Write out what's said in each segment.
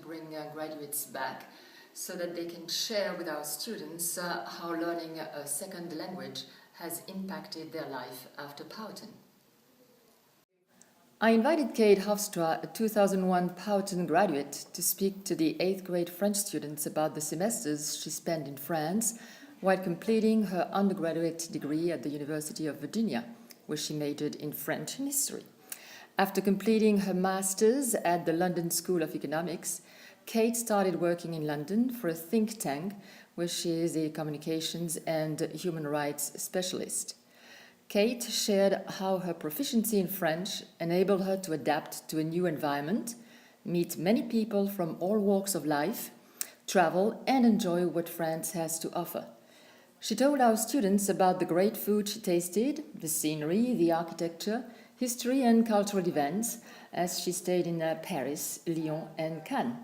bring graduates back so that they can share with our students how learning a second language has impacted their life after Powhatan. I invited Kate Hofstra, a 2001 Powhatan graduate, to speak to the 8th grade French students about the semesters she spent in France while completing her undergraduate degree at the University of Virginia, where she majored in French and history. After completing her master's at the London School of Economics, Kate started working in London for a think tank where she is a communications and human rights specialist. Kate shared how her proficiency in French enabled her to adapt to a new environment, meet many people from all walks of life, travel and enjoy what France has to offer. She told our students about the great food she tasted, the scenery, the architecture, history and cultural events as she stayed in Paris, Lyon and Cannes.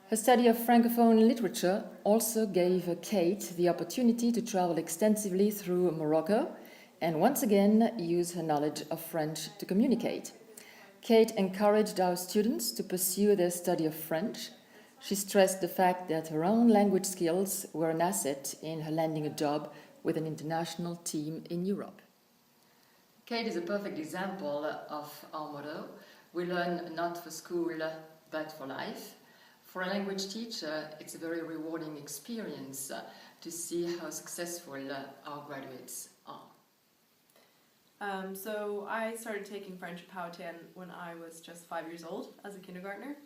Her study of Francophone literature also gave Kate the opportunity to travel extensively through Morocco and once again use her knowledge of French to communicate. Kate encouraged our students to pursue their study of French. She stressed the fact that her own language skills were an asset in her landing a job with an international team in Europe. Kate is a perfect example of our motto: we learn not for school but for life. For a language teacher, it's a very rewarding experience to see how successful our graduates are. So I started taking French at Powhatan when I was just 5 years old as a kindergartner,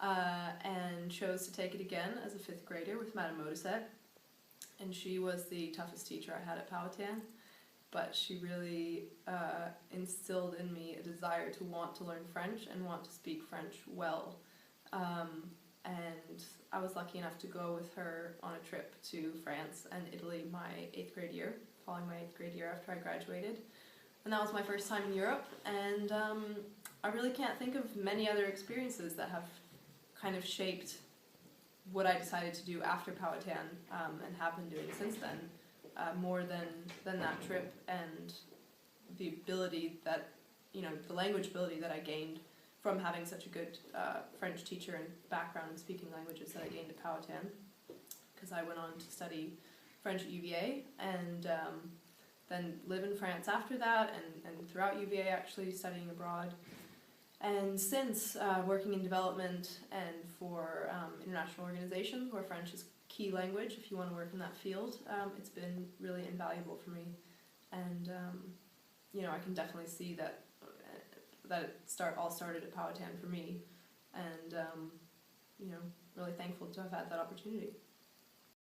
and chose to take it again as a 5th grader with Madame Modisette. And she was the toughest teacher I had at Powhatan, but she really instilled in me a desire to want to learn French and want to speak French well. And I was lucky enough to go with her on a trip to France and Italy my 8th grade year, following my 8th grade year after I graduated. And that was my first time in Europe, and I really can't think of many other experiences that have kind of shaped what I decided to do after Powhatan and have been doing since then, more than that trip and the ability that, the language ability that I gained from having such a good French teacher and background in speaking languages that I gained at Powhatan, because I went on to study French at UVA and then live in France after that, and throughout UVA actually studying abroad. And since working in development and for international organizations where French is key language if you want to work in that field, it's been really invaluable for me. And I can definitely see that it all started at Powhatan for me, and really thankful to have had that opportunity.